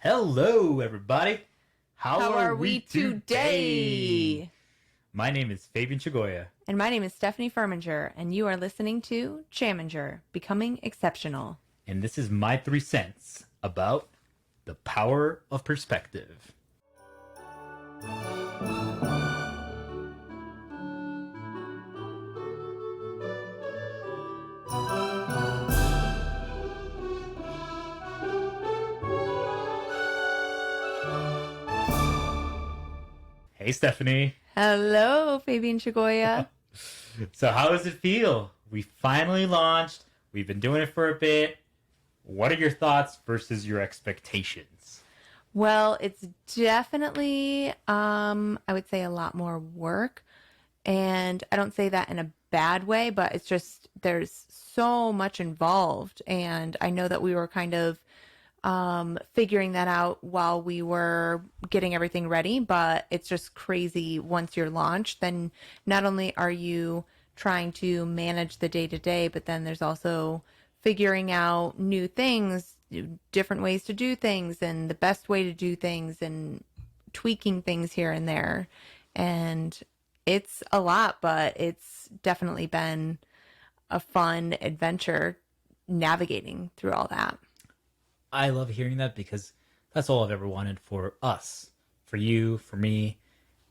Hello, everybody. How are we today? My name is Fabian Chagoya. And my name is Stephanie Firminger, and you are listening to Chaminger, Becoming Exceptional. And this is my 3 cents about the power of perspective. Hey, Stephanie. Hello, Fabian Chagoya. So how does it feel? We finally launched. We've been doing it for a bit. What are your thoughts versus your expectations? Well, it's definitely, I would say a lot more work. And I don't say that in a bad way, but it's just there's so much involved. And I know that we were kind of figuring that out while we were getting everything ready, but it's just crazy once you're launched. Then not only are you trying to manage the day to day, but then there's also figuring out new things, different ways to do things, and the best way to do things, and tweaking things here and there. And it's a lot, but it's definitely been a fun adventure navigating through all that. I love hearing that because that's all I've ever wanted for us, for you, for me.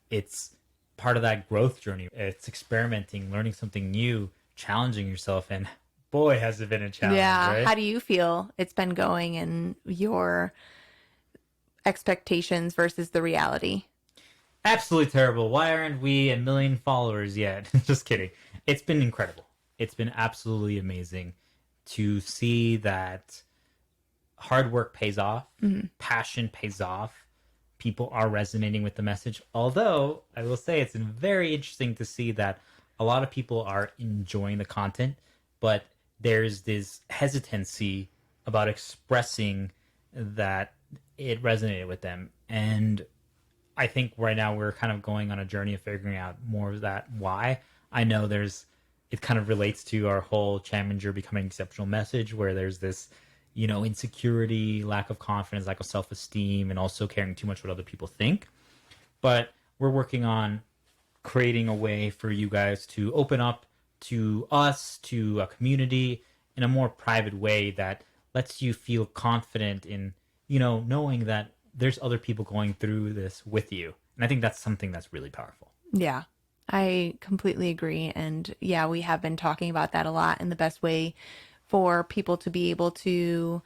It's part of that growth journey. It's experimenting, learning something new, challenging yourself, and boy, has it been a challenge, Yeah. right? How do you feel it's been going and your expectations versus the reality? Absolutely terrible. Why aren't we a million followers yet? Just kidding. It's been incredible. It's been absolutely amazing to see that hard work pays off, passion pays off, people are resonating with the message. Although, I will say it's been very interesting to see that a lot of people are enjoying the content, but there's this hesitancy about expressing that it resonated with them. And I think right now we're kind of going on a journey of figuring out more of that why. I know it kind of relates to our whole Chaminger Becoming Exceptional message where there's this, insecurity, lack of confidence, lack of self-esteem, and also caring too much what other people think. But we're working on creating a way for you guys to open up to us, to a community in a more private way that lets you feel confident in, knowing that there's other people going through this with you. And I think that's something that's really powerful. Yeah, I completely agree. And yeah, we have been talking about that a lot, and the best way for people to be able to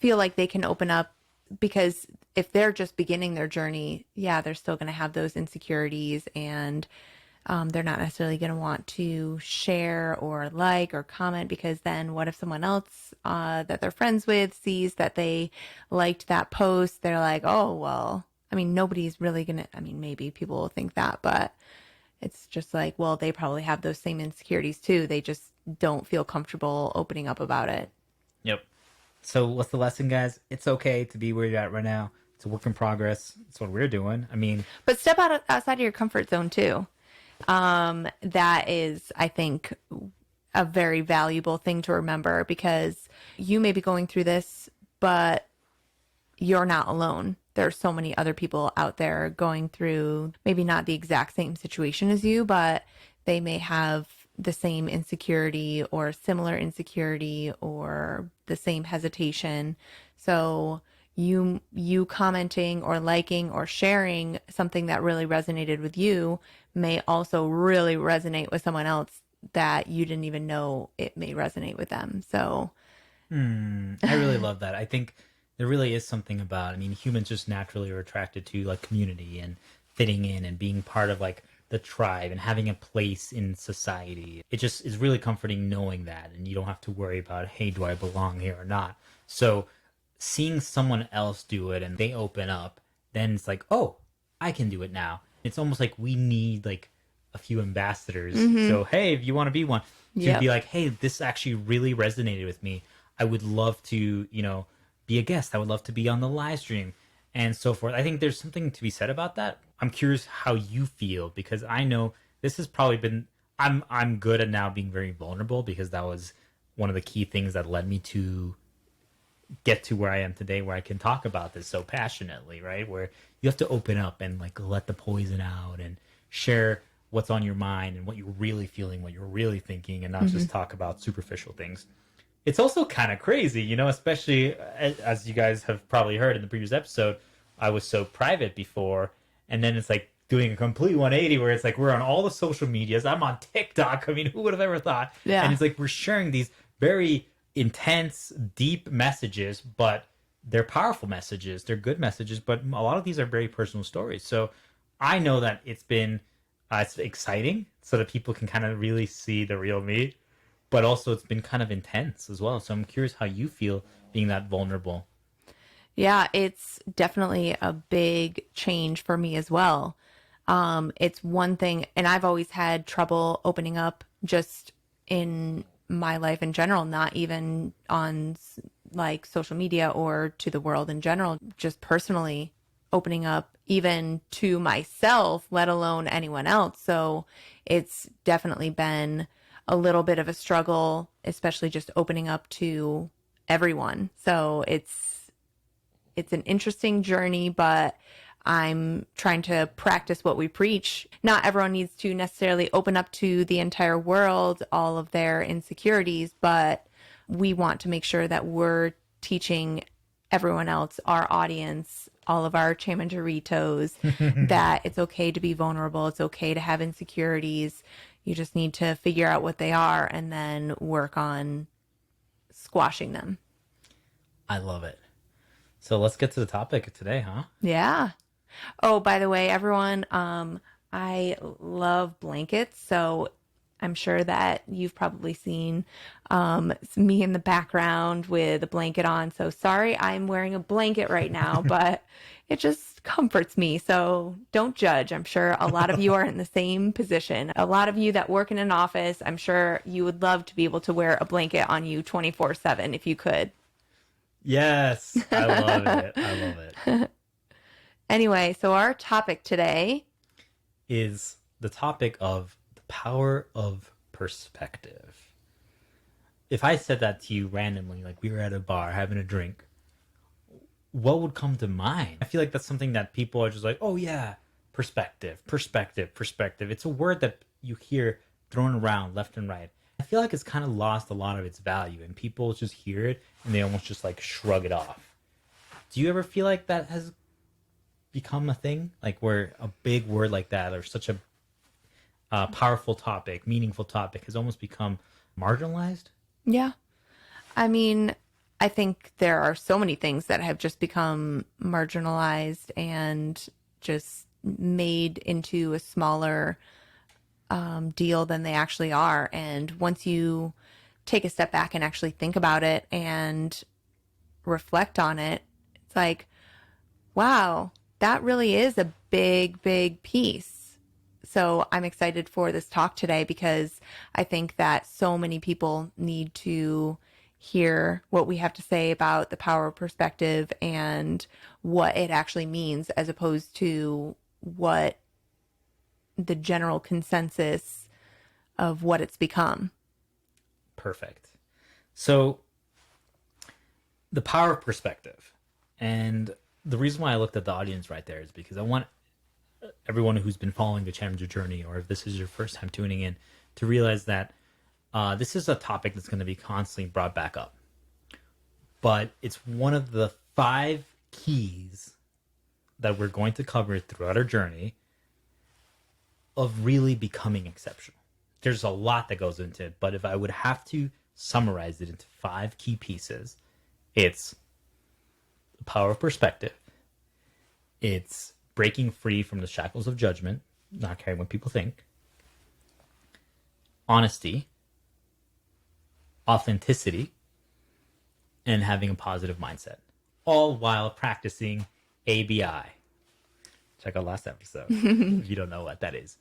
feel like they can open up, because if they're just beginning their journey, yeah, they're still going to have those insecurities, and they're not necessarily going to want to share or like or comment, because then what if someone else that they're friends with sees that they liked that post? They're like, oh, well, I mean, nobody's really going to, I mean, maybe people will think that, but it's just like, well, they probably have those same insecurities too. They just don't feel comfortable opening up about it. Yep. So what's the lesson, guys? It's okay to be where you're at right now. It's a work in progress. It's what we're doing. I mean, but step outside of your comfort zone too. That is, I think, a very valuable thing to remember, because you may be going through this, but you're not alone. There are so many other people out there going through maybe not the exact same situation as you, but they may have the same insecurity or similar insecurity or the same hesitation. So you commenting or liking or sharing something that really resonated with you may also really resonate with someone else that you didn't even know it may resonate with them. So I really love that. I think there really is something about, humans just naturally are attracted to like community and fitting in and being part of like the tribe and having a place in society. It just is really comforting knowing that, and you don't have to worry about, hey, do I belong here or not? So seeing someone else do it and they open up, then it's like, oh, I can do it now. It's almost like we need like a few ambassadors. So, hey, if you want to be one, to be like, hey, this actually really resonated with me. I would love to, be a guest. I would love to be on the live stream and so forth. I think there's something to be said about that. I'm curious how you feel, because I know this has probably been, I'm good at now being very vulnerable, because that was one of the key things that led me to get to where I am today, where I can talk about this so passionately, right? Where you have to open up and like let the poison out and share what's on your mind and what you're really feeling, what you're really thinking, and not Hmm. just talk about superficial things. It's also kind of crazy, especially as you guys have probably heard in the previous episode, I was so private before, and then it's like doing a complete 180 where it's like we're on all the social medias. I'm on TikTok. I mean, who would have ever thought? And Yeah. it's like we're sharing these very intense, deep messages, but they're powerful messages. They're good messages, but a lot of these are very personal stories. So I know that it's exciting so that people can kind of really see the real me, but also it's been kind of intense as well. So I'm curious how you feel being that vulnerable. Yeah, it's definitely a big change for me as well. It's one thing, and I've always had trouble opening up just in my life in general, not even on like social media or to the world in general, just personally opening up even to myself, let alone anyone else. So it's definitely been a little bit of a struggle, especially just opening up to everyone. So it's an interesting journey, but I'm trying to practice what we preach. Not everyone needs to necessarily open up to the entire world, all of their insecurities, but we want to make sure that we're teaching everyone else, our audience, all of our Chamingeritos, that it's okay to be vulnerable. It's okay to have insecurities. You just need to figure out what they are and then work on squashing them. I love it. So let's get to the topic of today, huh? Yeah. Oh, by the way, everyone, I love blankets, so I'm sure that you've probably seen me in the background with a blanket on. So sorry, I'm wearing a blanket right now, but it just comforts me. So don't judge. I'm sure a lot of you are in the same position. A lot of you that work in an office, I'm sure you would love to be able to wear a blanket on you 24/7 if you could. Yes, I love it. I love it. Anyway, so our topic today. Is the topic of the power of perspective. If I said that to you randomly, like we were at a bar having a drink, what would come to mind? I feel like that's something that people are just like, oh yeah, perspective, perspective, perspective. It's a word that you hear thrown around left and right. I feel like it's kind of lost a lot of its value and people just hear it and they almost just like shrug it off. Do you ever feel like that has become a thing? Like where a big word like that or such a powerful topic, meaningful topic has almost become marginalized? Yeah. I mean, I think there are so many things that have just become marginalized and just made into a smaller deal than they actually are. And once you take a step back and actually think about it and reflect on it, it's like, wow, that really is a big, big piece. So I'm excited for this talk today because I think that so many people need to hear what we have to say about the power of perspective and what it actually means as opposed to what the general consensus of what it's become. Perfect. So, the power of perspective. And the reason why I looked at the audience right there is because I want everyone who's been following the Challenger journey, or if this is your first time tuning in, to realize that this is a topic that's going to be constantly brought back up. But it's one of the 5 keys that we're going to cover throughout our journey of really becoming exceptional. There's a lot that goes into it, but if I would have to summarize it into 5 key pieces, it's the power of perspective, it's breaking free from the shackles of judgment, not caring what people think, honesty, authenticity, and having a positive mindset, all while practicing ABI. Check out last episode if you don't know what that is.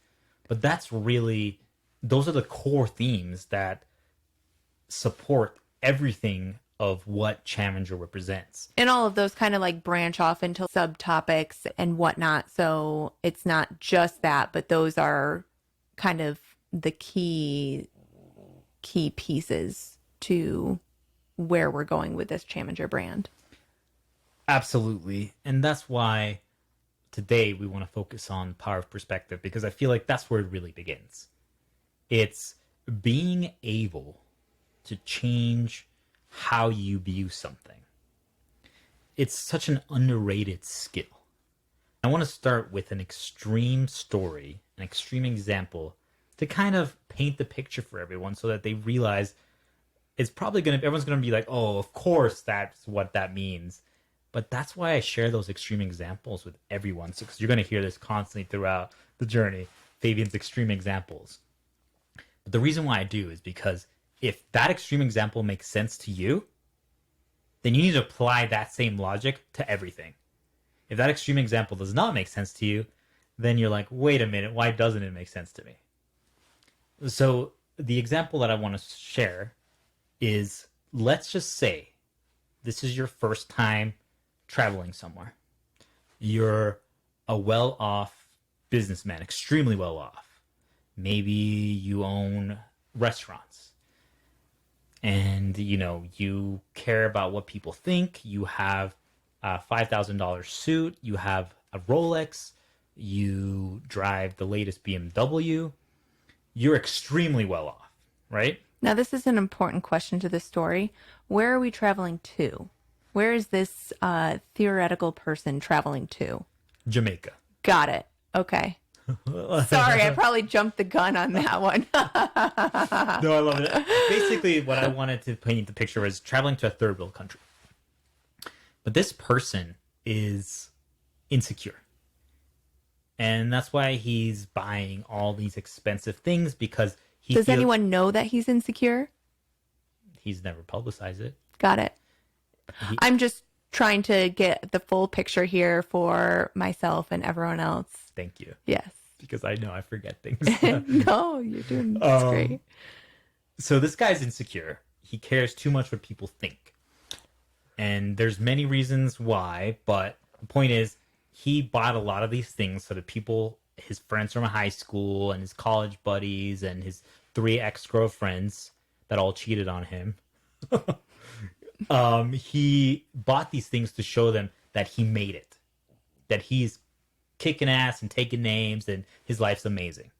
But those are the core themes that support everything of what Chaminger represents. And all of those kind of like branch off into subtopics and whatnot. So it's not just that, but those are kind of the key pieces to where we're going with this Chaminger brand. Absolutely. And that's why today we want to focus on power of perspective, because I feel like that's where it really begins. It's being able to change how you view something. It's such an underrated skill. I want to start with an extreme story, an extreme example to kind of paint the picture for everyone so that they realize it's probably going to, everyone's going to be like, oh, of course that's what that means. But that's why I share those extreme examples with everyone. So, because you're going to hear this constantly throughout the journey, Fabian's extreme examples. But the reason why I do is because if that extreme example makes sense to you, then you need to apply that same logic to everything. If that extreme example does not make sense to you, then you're like, wait a minute, why doesn't it make sense to me? So the example that I want to share is, let's just say this is your first time traveling somewhere. You're a well-off businessman, extremely well-off. Maybe you own restaurants. And, you care about what people think. You have a $5,000 suit. You have a Rolex. You drive the latest BMW. You're extremely well off, right? Now, this is an important question to the story. Where are we traveling to? Where is this theoretical person traveling to? Jamaica. Got it. Okay. Sorry, I probably jumped the gun on that one. No, I love it. Basically, what I wanted to paint the picture was traveling to a third world country. But this person is insecure. And that's why he's buying all these expensive things, because Does anyone know that he's insecure? He's never publicized it. Got it. I'm just trying to get the full picture here for myself and everyone else. Thank you. Yes. Because I know I forget things. No, you're doing that's great. So this guy's insecure. He cares too much what people think. And there's many reasons why, but the point is, he bought a lot of these things so that people, his friends from high school and his college buddies and his 3 ex-girlfriends that all cheated on him, he bought these things to show them that he made it, that he's kicking ass and taking names and his life's amazing.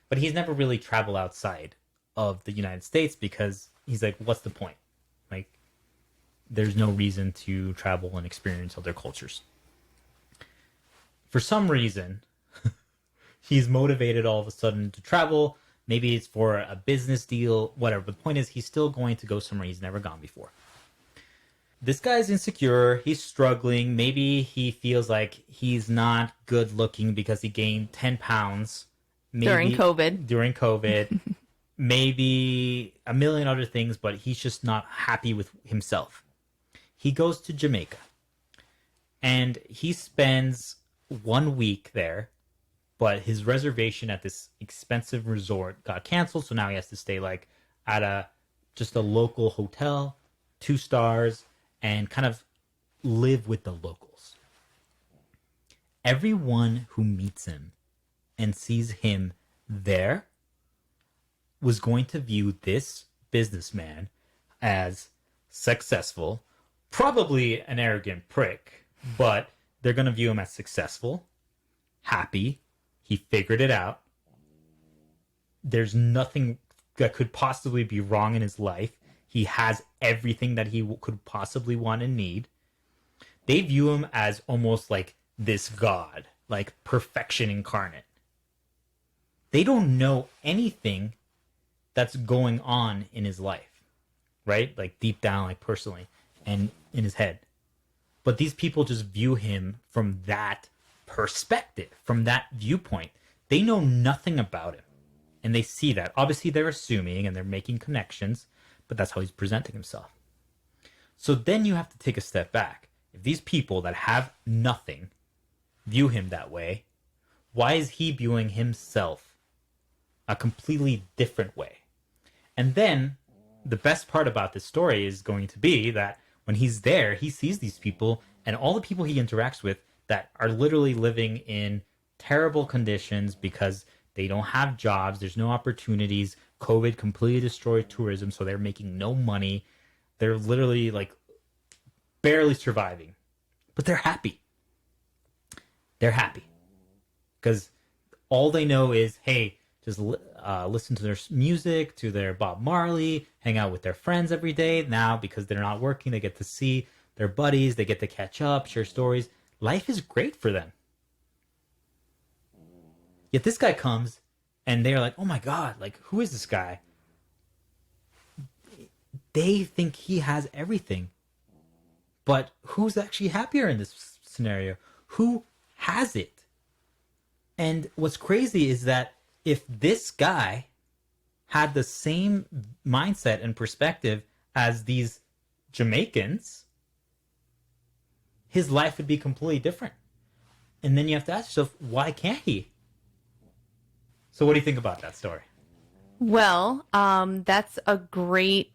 But he's never really traveled outside of the United States because he's like, what's the point? Like, there's no reason to travel and experience other cultures. For some reason, he's motivated all of a sudden to travel. Maybe it's for a business deal, whatever. But the point is, he's still going to go somewhere he's never gone before. This guy's insecure. He's struggling. Maybe he feels like he's not good looking because he gained 10 pounds. During COVID. Maybe a million other things, but he's just not happy with himself. He goes to Jamaica. And he spends 1 week there, but his reservation at this expensive resort got canceled, so now he has to stay like at just a local hotel, 2 stars, and kind of live with the locals. Everyone who meets him and sees him there was going to view this businessman as successful, probably an arrogant prick, but they're going to view him as successful, happy, he figured it out. There's nothing that could possibly be wrong in his life. He has everything that he could possibly want and need. They view him as almost like this god, like perfection incarnate. They don't know anything that's going on in his life, right? Like deep down, like personally, and in his head. But these people just view him from that perspective, from that viewpoint. They know nothing about him. And they see that. Obviously, they're assuming and they're making connections, but that's how he's presenting himself. So then you have to take a step back. If these people that have nothing view him that way, why is he viewing himself a completely different way? And then the best part about this story is going to be that when he's there, he sees these people and all the people he interacts with that are literally living in terrible conditions because they don't have jobs, there's no opportunities COVID completely destroyed tourism, so they're making no money. They're literally like barely surviving, but they're happy. They're happy because all they know is, hey, just listen to their music, to their Bob Marley, hang out with their friends every day. Now, because they're not working, they get to see their buddies, they get to catch up, share stories. Life is great for them. Yet this guy comes and they're like, oh my God, like, who is this guy? They think he has everything. But who's actually happier in this scenario? Who has it? And what's crazy is that if this guy had the same mindset and perspective as these Jamaicans, his life would be completely different. And then you have to ask yourself, why can't he? So what do you think about that story? Well, that's a great.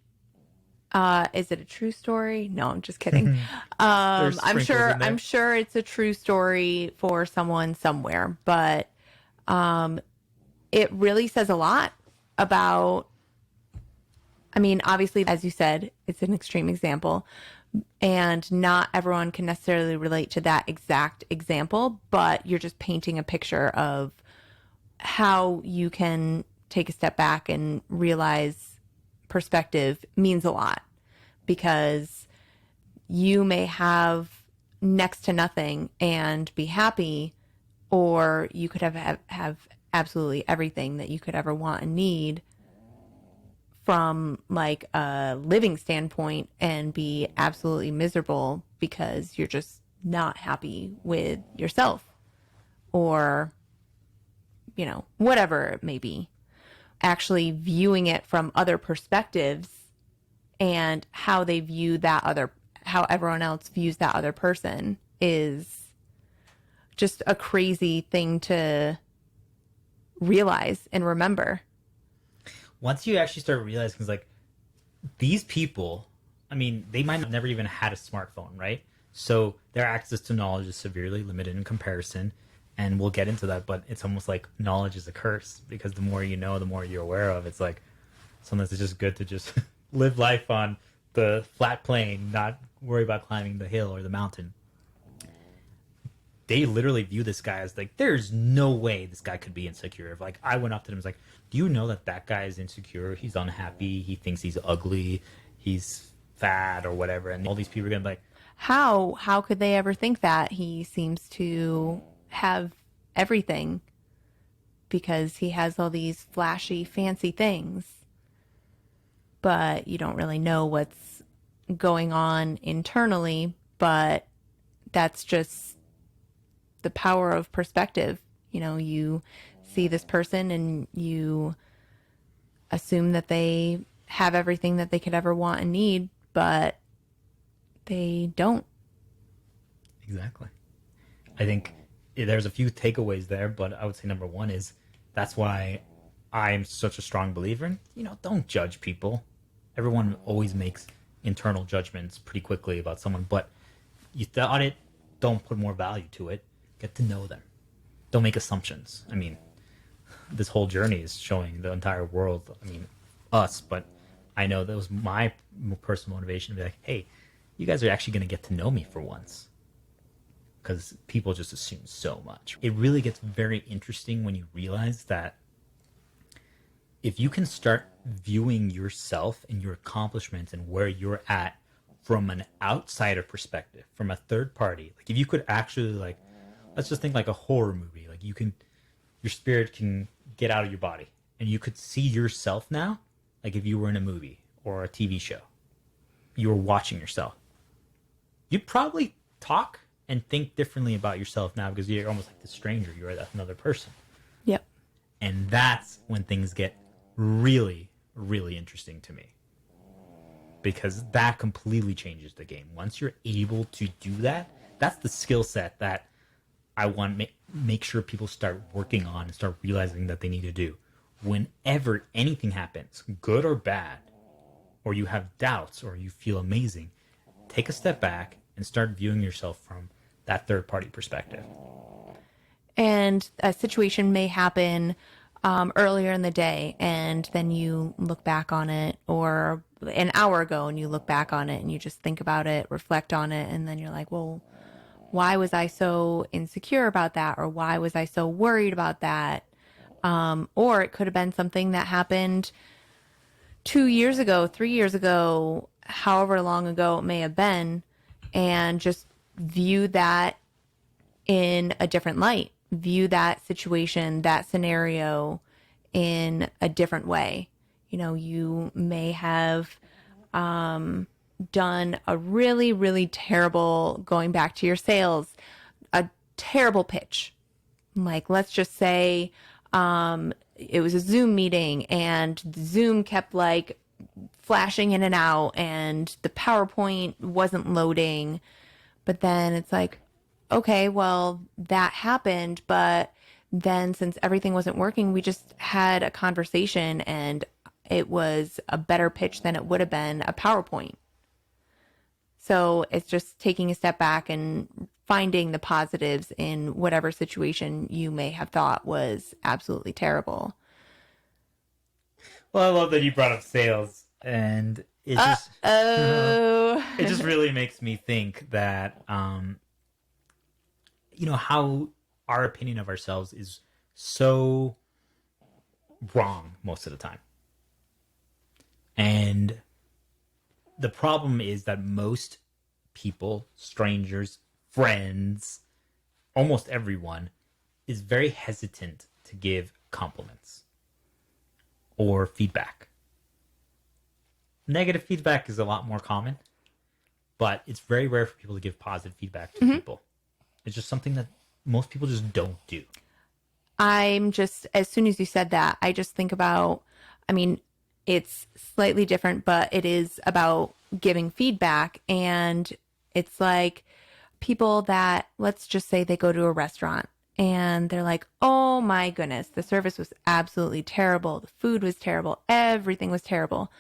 Is it a true story? No, I'm just kidding. There's I'm sprinkles sure. in there. I'm sure it's a true story for someone somewhere, but it really says a lot about. I mean, obviously, as you said, it's an extreme example, and not everyone can necessarily relate to that exact example. But you're just painting a picture of how you can take a step back and realize perspective means a lot, because you may have next to nothing and be happy, or you could have absolutely everything that you could ever want and need from like a living standpoint and be absolutely miserable because you're just not happy with yourself, or whatever it may be. Actually viewing it from other perspectives and how they view how everyone else views that other person is just a crazy thing to realize and remember. Once you actually start realizing, it's like, these people, I mean, they might have never even had a smartphone, right? So their access to knowledge is severely limited in comparison. And we'll get into that, but it's almost like knowledge is a curse, because the more you know, the more you're aware of. It's like sometimes it's just good to just live life on the flat plane, not worry about climbing the hill or the mountain. They literally view this guy as like, there's no way this guy could be insecure. If like I went up to him and was like, do you know that that guy is insecure? He's unhappy. He thinks he's ugly. He's fat or whatever. And all these people are gonna be like, How could they ever think that? He seems to have everything because he has all these flashy, fancy things, but you don't really know what's going on internally. But that's just the power of perspective. You see this person and you assume that they have everything that they could ever want and need, but they don't. exactly. I think there's a few takeaways there, but I would say number one is that's why I'm such a strong believer in, don't judge people. Everyone always makes internal judgments pretty quickly about someone, but you thought it, don't put more value to it. Get to know them. Don't make assumptions. I mean, this whole journey is showing the entire world, I mean, us, but I know that was my personal motivation to be like, hey, you guys are actually going to get to know me for once. Because people just assume so much. It really gets very interesting when you realize that if you can start viewing yourself and your accomplishments and where you're at from an outsider perspective, from a third party, like if you could actually, like, let's just think like a horror movie, like your spirit can get out of your body and you could see yourself now, like if you were in a movie or a TV show, you were watching yourself, you'd probably talk and think differently about yourself now, because you're almost like the stranger. You're another person. Yep. And that's when things get really, really interesting to me. Because that completely changes the game. Once you're able to do that, that's the skill set that I want to make sure people start working on and start realizing that they need to do. Whenever anything happens, good or bad, or you have doubts or you feel amazing, take a step back and start viewing yourself from that third party perspective. And a situation may happen earlier in the day, and then you look back on it, or an hour ago and you look back on it and you just think about it, reflect on it, and then you're like, well, why was I so insecure about that? Or why was I so worried about that? Or it could have been something that happened 2 years ago, 3 years ago, however long ago it may have been, and just view that in a different light, view that situation, that scenario in a different way. You know, you may have done a really, really terrible, going back to your sales, a terrible pitch. Like, let's just say it was a Zoom meeting and Zoom kept like flashing in and out and the PowerPoint wasn't loading. But then it's like, okay, well, that happened. But then since everything wasn't working, we just had a conversation and it was a better pitch than it would have been a PowerPoint. So it's just taking a step back and finding the positives in whatever situation you may have thought was absolutely terrible. Well, I love that you brought up sales, and Oh. it just really makes me think that how our opinion of ourselves is so wrong most of the time. And the problem is that most people, strangers, friends, almost everyone is very hesitant to give compliments or feedback. Negative feedback is a lot more common, but it's very rare for people to give positive feedback to people. It's just something that most people just don't do. I'm just, as soon as you said that, I just think about, I mean, it's slightly different, but it is about giving feedback. And it's like people that, let's just say they go to a restaurant and they're like, oh my goodness, the service was absolutely terrible. The food was terrible. Everything was terrible.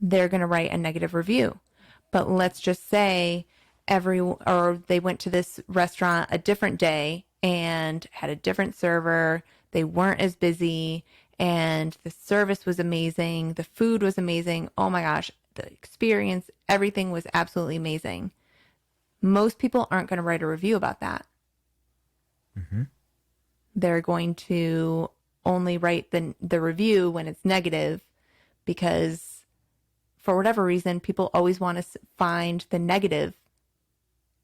They're going to write a negative review. But let's just say or they went to this restaurant a different day and had a different server. They weren't as busy and the service was amazing. The food was amazing. Oh my gosh, the experience, everything was absolutely amazing. Most people aren't going to write a review about that. Mm-hmm. They're going to only write the review when it's negative because for whatever reason, people always want to find the negative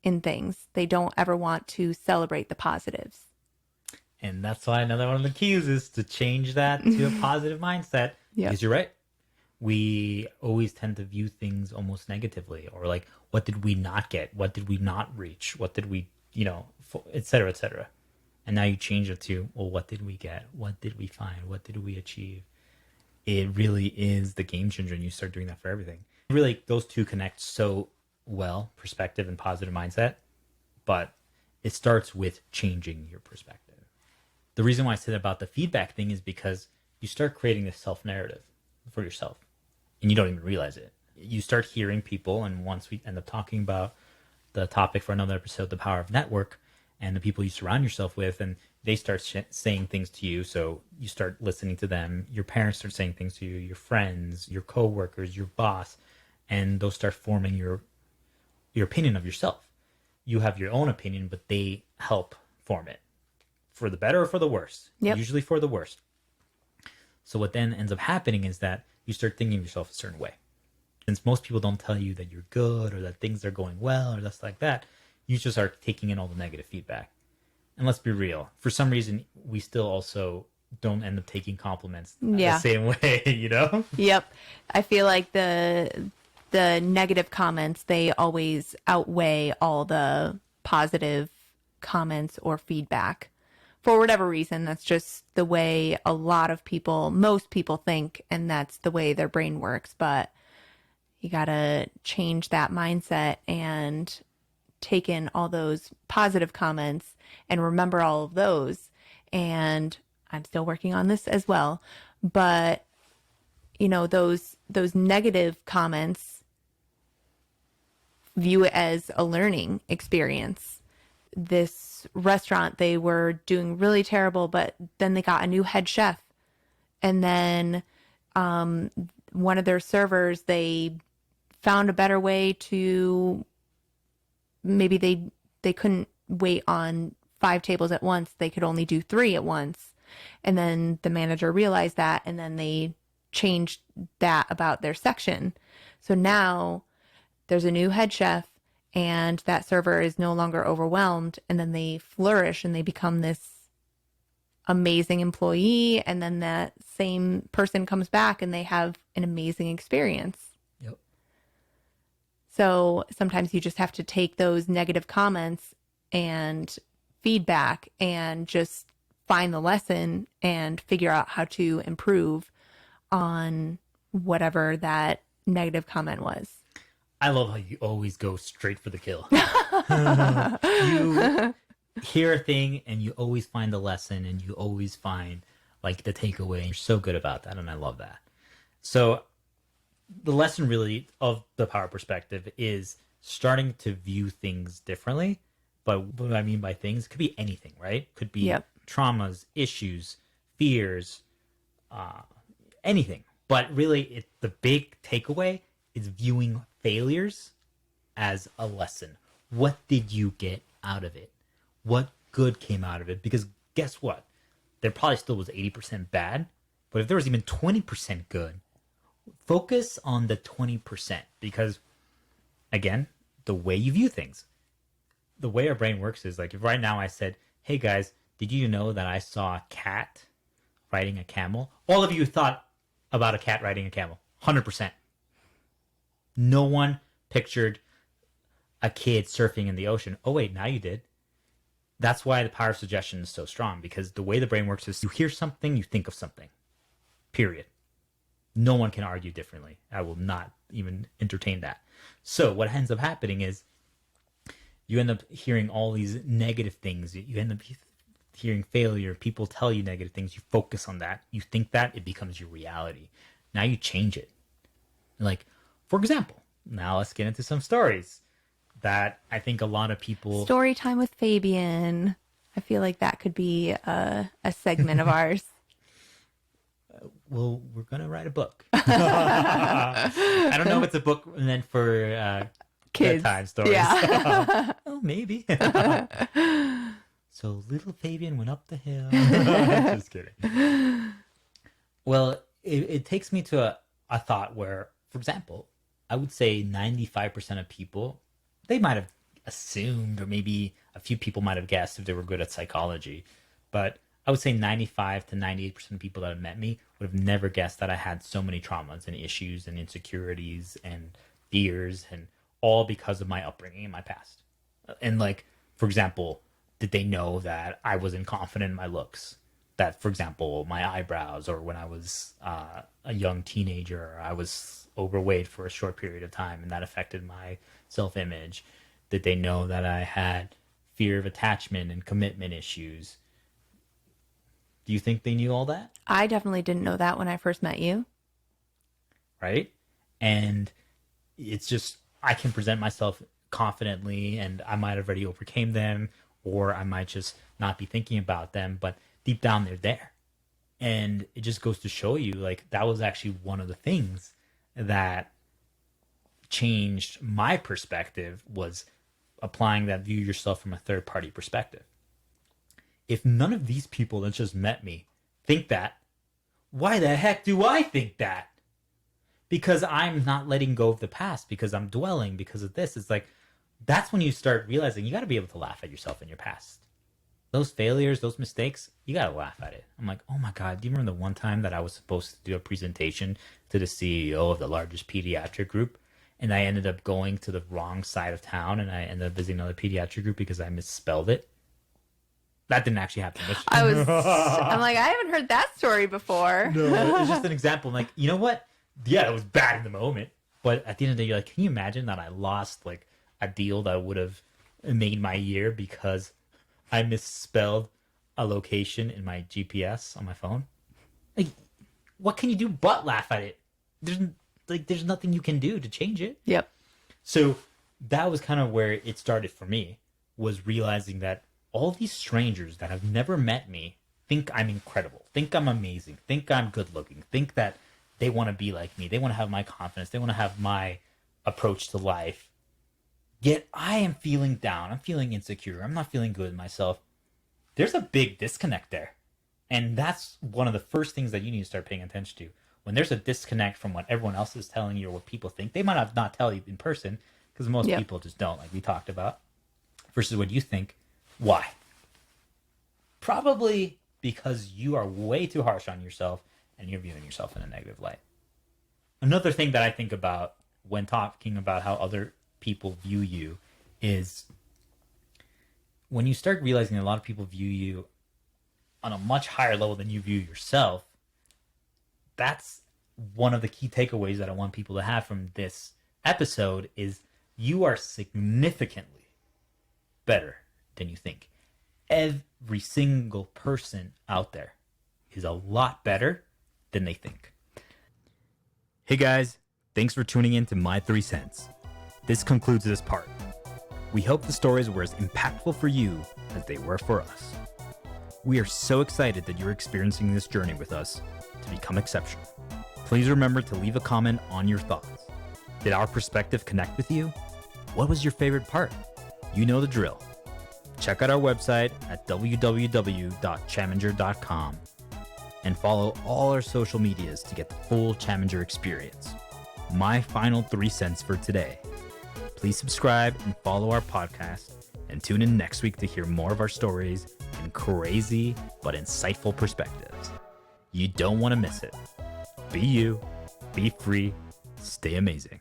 in things. They don't ever want to celebrate the positives. And that's why another one of the keys is to change that to a positive mindset. Yep. Because you're right. We always tend to view things almost negatively, or like, what did we not get? What did we not reach? What did we, et cetera, et cetera. And now you change it to, well, what did we get? What did we find? What did we achieve? It really is the game changer, and you start doing that for everything. Really, those two connect so well, perspective and positive mindset, but it starts with changing your perspective. The reason why I said about the feedback thing is because you start creating this self-narrative for yourself, and you don't even realize it. You start hearing people, and once we end up talking about the topic for another episode, the power of network, and the people you surround yourself with, and they start saying things to you, so you start listening to them. Your parents start saying things to you, your friends, your coworkers, your boss, and those start forming your opinion of yourself. You have your own opinion, but they help form it, for the better or for the worse. Yep. Usually for the worst. So what then ends up happening is that you start thinking of yourself a certain way. Since most people don't tell you that you're good or that things are going well or just like that, you just start taking in all the negative feedback. And let's be real, for some reason, we still also don't end up taking compliments the same way, Yep. I feel like the negative comments, they always outweigh all the positive comments or feedback. For whatever reason, that's just the way most people think, and that's the way their brain works. But you got to change that mindset and take in all those positive comments and remember all of those. And I'm still working on this as well. But, those negative comments, view it as a learning experience. This restaurant, they were doing really terrible, but then they got a new head chef and then one of their servers, they found a better way to, maybe they couldn't wait on 5 tables at once. They could only do 3 at once. And then the manager realized that, and then they changed that about their section. So now there's a new head chef, and that server is no longer overwhelmed, and then they flourish and they become this amazing employee, and then that same person comes back and they have an amazing experience. Yep. So sometimes you just have to take those negative comments and feedback and just find the lesson and figure out how to improve on whatever that negative comment was. I love how you always go straight for the kill. You hear a thing and you always find the lesson, and you always find like the takeaway. You're so good about that, and I love that. So the lesson really of the power perspective is starting to view things differently. But what I mean by things, it could be anything, right? Could be traumas, issues, fears, anything. But really, the big takeaway is viewing failures as a lesson. What did you get out of it? What good came out of it? Because guess what? There probably still was 80% bad, but if there was even 20% good, focus on the 20%. Because, again, the way you view things, the way our brain works is like, if right now I said, hey guys, did you know that I saw a cat riding a camel? All of you thought about a cat riding a camel. 100%. No one pictured a kid surfing in the ocean. Oh, wait, now you did. That's why the power of suggestion is so strong, because the way the brain works is you hear something, you think of something. Period. No one can argue differently. I will not even entertain that. So what ends up happening is you end up hearing all these negative things. You end up hearing failure. People tell you negative things. You focus on that. You think that, it becomes your reality. Now you change it. Like, for example, now let's get into some stories that I think a lot of people... Story time with Fabian. I feel like that could be a segment of ours. Well, we're going to write a book. I don't know if it's a book meant for kids. Bedtime stories. Yeah. Oh, maybe. So little Fabian went up the hill. Just kidding. Well, it takes me to a thought where, for example, I would say 95% of people, they might have assumed, or maybe a few people might have guessed if they were good at psychology, but I would say 95 to 98% of people that have met me would have never guessed that I had so many traumas and issues and insecurities and fears, and all because of my upbringing in my past. And like, for example, did they know that I wasn't confident in my looks? That, for example, my eyebrows, or when I was a young teenager, I was overweight for a short period of time, and that affected my self-image. Did they know that I had fear of attachment and commitment issues? Do you think they knew all that? I definitely didn't know that when I first met you. Right? And it's just, I can present myself confidently, and I might have already overcame them, or I might just not be thinking about them, but deep down they're there. And it just goes to show you, like, that was actually one of the things that changed my perspective, was applying that view yourself from a third party perspective. If none of these people that just met me think that, why the heck do I think that? Because I'm not letting go of the past, because I'm dwelling because of this. It's like, that's when you start realizing you got to be able to laugh at yourself in your past. Those failures, those mistakes, you got to laugh at it. I'm like, oh my God, do you remember the one time that I was supposed to do a presentation to the CEO of the largest pediatric group, and I ended up going to the wrong side of town, and I ended up visiting another pediatric group because I misspelled it? That didn't actually happen. I'm like, I haven't heard that story before. No, it's just an example. I'm like, you know what? Yeah, it was bad in the moment, but at the end of the day, you're like, can you imagine that I lost like a deal that would have made my year because I misspelled a location in my GPS on my phone? Like, what can you do but laugh at it? There's nothing you can do to change it. Yep. So that was kind of where it started for me, was realizing that all these strangers that have never met me think I'm incredible, think I'm amazing, think I'm good looking, think that they want to be like me, they want to have my confidence, they want to have my approach to life. Yet I am feeling down, I'm feeling insecure, I'm not feeling good in myself. There's a big disconnect there. And that's one of the first things that you need to start paying attention to. When there's a disconnect from what everyone else is telling you or what people think, they might have not tell you in person because most Yeah. people just don't, like we talked about, versus what you think. Why? Probably because you are way too harsh on yourself and you're viewing yourself in a negative light. Another thing that I think about when talking about how other people view you is when you start realizing a lot of people view you on a much higher level than you view yourself. That's one of the key takeaways that I want people to have from this episode is you are significantly better than you think. Every single person out there is a lot better than they think. Hey guys, thanks for tuning in to My 3 Cents. This concludes this part. We hope the stories were as impactful for you as they were for us. We are so excited that you're experiencing this journey with us to become exceptional. Please remember to leave a comment on your thoughts. Did our perspective connect with you? What was your favorite part? You know the drill. Check out our website at www.chaminger.com and follow all our social medias to get the full Chaminger experience. My final 3 cents for today. Please subscribe and follow our podcast and tune in next week to hear more of our stories and crazy but insightful perspectives. You don't want to miss it. Be you, be free, stay amazing.